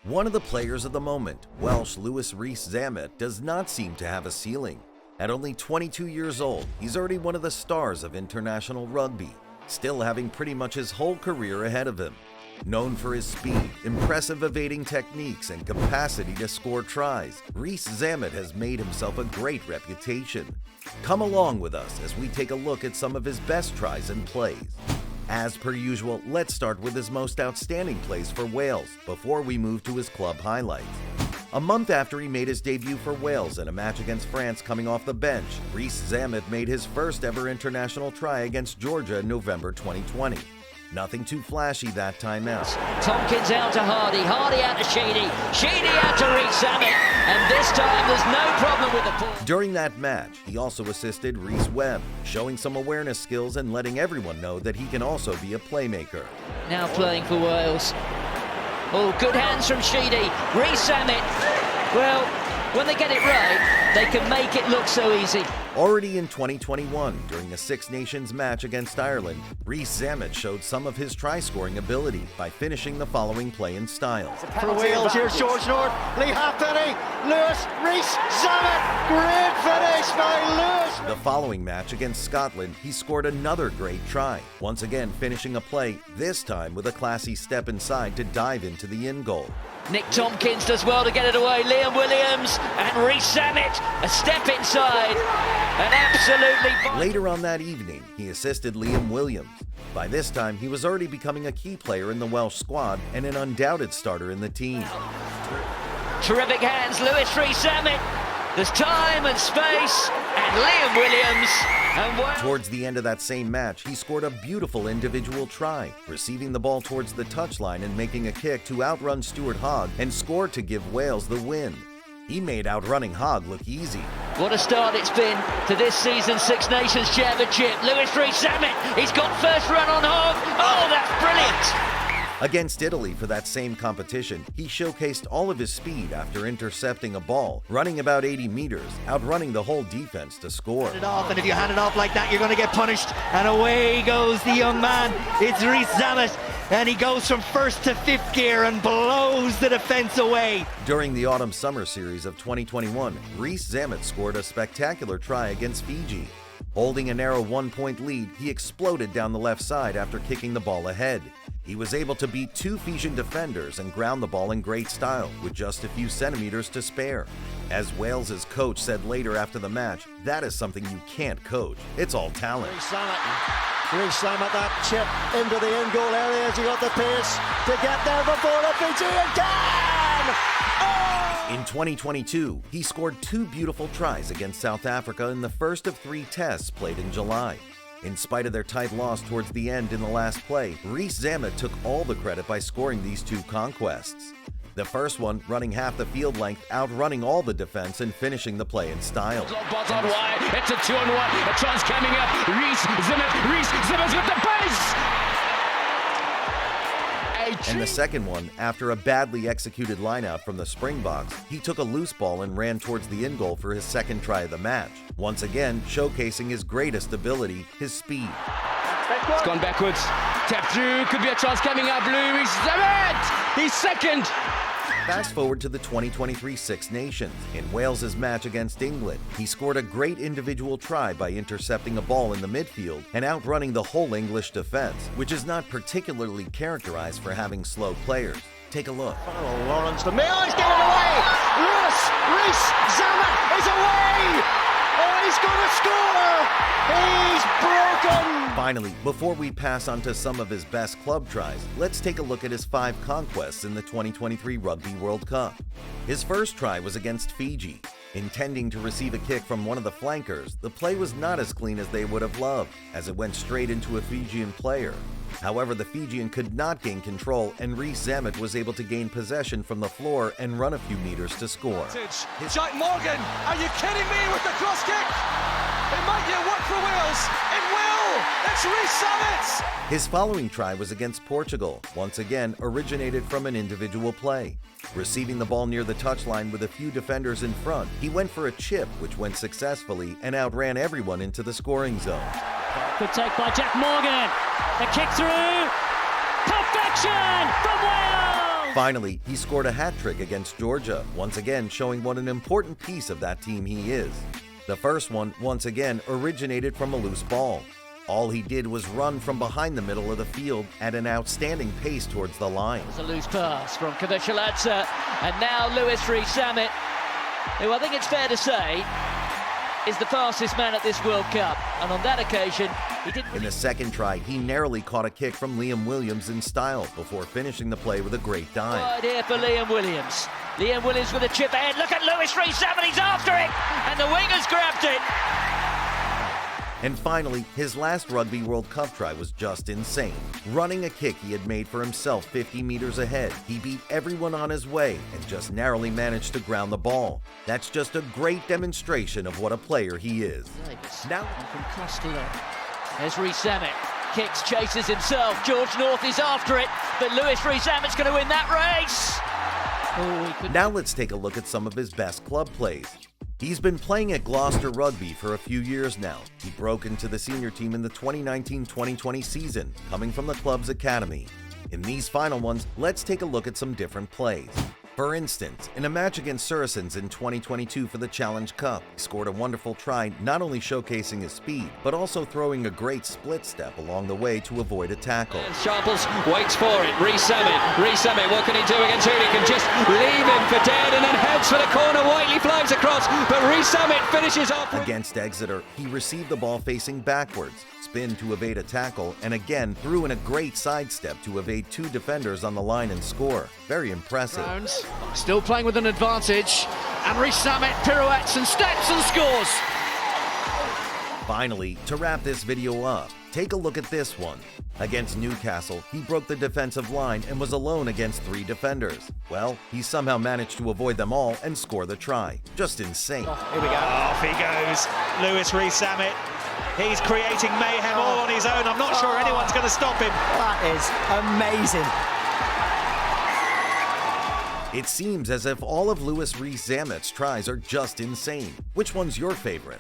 One of the players of the moment, Welsh Louis Rees-Zammit, does not seem to have a ceiling. At only 22 years old, he's already one of the stars of international rugby, still having pretty much his whole career ahead of him. Known for his speed, impressive evading techniques, and capacity to score tries, Rees-Zammit has made himself a great reputation. Come along with us as we take a look at some of his best tries and plays. As per usual, let's start with his most outstanding plays for Wales before we move to his club highlights. A month after he made his debut for Wales in a match against France coming off the bench, Rees-Zammit made his first ever international try against Georgia in November 2020. Nothing too flashy that time out. Tompkins out to Hardy, Hardy out to Sheedy, Sheedy out to Rees-Zammit, and this time there's no problem with the ball. During that match, he also assisted Rhys Webb, showing some awareness skills and letting everyone know that he can also be a playmaker. Now playing for Wales. Oh, good hands from Sheedy. Rees-Zammit, well, when they get it right, they can make it look so easy. Already in 2021, during the Six Nations match against Ireland, Rees-Zammit showed some of his try-scoring ability by finishing the following play in style. For Wales, here's George North, Lee Halfpenny, Louis Rees-Zammit, great finish by Louis! The following match against Scotland, he scored another great try, once again finishing a play, this time with a classy step inside to dive into the in-goal. Nick Tompkins does well to get it away, Liam Williams, and Rees-Zammit, a step inside, and absolutely... Later on that evening, he assisted Liam Williams. By this time, he was already becoming a key player in the Welsh squad and an undoubted starter in the team. Terrific hands, Louis Rees-Zammit. There's time and space, and Liam Williams. And towards the end of that same match, he scored a beautiful individual try, receiving the ball towards the touchline and making a kick to outrun Stuart Hogg and score to give Wales the win. He made outrunning Hogg look easy. What a start it's been to this season's Six Nations Championship. Louis Rees-Zammit, he's got first run on Hogg. Oh, that's brilliant! Against Italy for that same competition, he showcased all of his speed after intercepting a ball, running about 80 meters, outrunning the whole defense to score. And if you hand it off like that, you're going to get punished. And away goes the young man. It's Rees-Zammit, and he goes from first to fifth gear and blows the defense away. During the Autumn-Summer series of 2021, Rees-Zammit scored a spectacular try against Fiji. Holding a narrow 1-point lead, he exploded down the left side after kicking the ball ahead. He was able to beat two Fijian defenders and ground the ball in great style with just a few centimeters to spare. As Wales's coach said later after the match, that is something you can't coach. It's all talent. Rees-Zammit, that chip into the in-goal area as he got the pace to get there before the Fijian can! Oh! In 2022, he scored two beautiful tries against South Africa in the first of 3 tests played in July. In spite of their tight loss towards the end in the last play, Rees-Zammit took all the credit by scoring these two conquests. The first one running half the field length, outrunning all the defense and finishing the play in style. It's a 2-on-1, a chance coming up, Rees-Zammit's got the pace! And the second one, after a badly executed lineout from the Springboks, he took a loose ball and ran towards the in-goal for his second try of the match, once again showcasing his greatest ability, his speed. It's gone backwards, tap through, could be a chance coming up, Louis Rees-Zammit! He's second! Fast forward to the 2023 Six Nations. In Wales's match against England, he scored a great individual try by intercepting a ball in the midfield and outrunning the whole English defense, which is not particularly characterized for having slow players. Take a look. Oh, Lawrence, the mill is getting away! Louis Rees-Zammit is away! Oh, he's going to score! He's broken! Finally, before we pass on to some of his best club tries, let's take a look at his 5 conquests in the 2023 Rugby World Cup. His first try was against Fiji. Intending to receive a kick from one of the flankers, the play was not as clean as they would have loved, as it went straight into a Fijian player. However, the Fijian could not gain control, and Rees-Zammit was able to gain possession from the floor and run a few meters to score. Jack Morgan, are you kidding me with the cross kick? It might yet work for Wales. It will! It's Rees-Zammit! His following try was against Portugal, once again originated from an individual play. Receiving the ball near the touchline with a few defenders in front, he went for a chip which went successfully and outran everyone into the scoring zone. Good take by Jack Morgan. A kick through. Perfection from Wales! Finally, he scored a hat-trick against Georgia, once again showing what an important piece of that team he is. The first one, once again, originated from a loose ball. All he did was run from behind the middle of the field at an outstanding pace towards the line. It's a loose pass from Kavichalata, and now Louis Rees-Zammit, who I think it's fair to say is the fastest man at this World Cup, and on that occasion he didn't. In the second try, he narrowly caught a kick from Liam Williams in style before finishing the play with a great dive. Wide here for Liam Williams. Liam Williams with a chip ahead. Look at Louis Rees-Zammit, he's after it, and the wingers grabbed it. And finally, his last Rugby World Cup try was just insane. Running a kick he had made for himself 50 meters ahead, he beat everyone on his way and just narrowly managed to ground the ball. That's just a great demonstration of what a player he is. Now from Costello, there's Rees-Zammit, kicks, chases himself. George North is after it, but Louis Rees-Zammit's going to win that race. Now let's take a look at some of his best club plays. He's been playing at Gloucester Rugby for a few years now. He broke into the senior team in the 2019-2020 season, coming from the club's academy. In these final ones, let's take a look at some different plays. For instance, in a match against Saracens in 2022 for the Challenge Cup, he scored a wonderful try, not only showcasing his speed, but also throwing a great split step along the way to avoid a tackle. Sharples waits for it. Rees-Zammit, what can he do against Hooligan? Just leave him for dead and then heads for the corner. Whiteley flies across, but Rees-Zammit finishes off. Against Exeter, he received the ball facing backwards, spin to evade a tackle, and again threw in a great sidestep to evade two defenders on the line and score. Very impressive. Still playing with an advantage, and Rees-Zammit pirouettes and steps and scores. Finally, to wrap this video up, take a look at this one. Against Newcastle, he broke the defensive line and was alone against three defenders. Well, he somehow managed to avoid them all and score the try. Just insane. Here we go. Off he goes. Louis Rees-Zammit. He's creating mayhem all on his own. I'm not sure anyone's going to stop him. That is amazing. It seems as if all of Louis Rees-Zammit's tries are just insane. Which one's your favorite?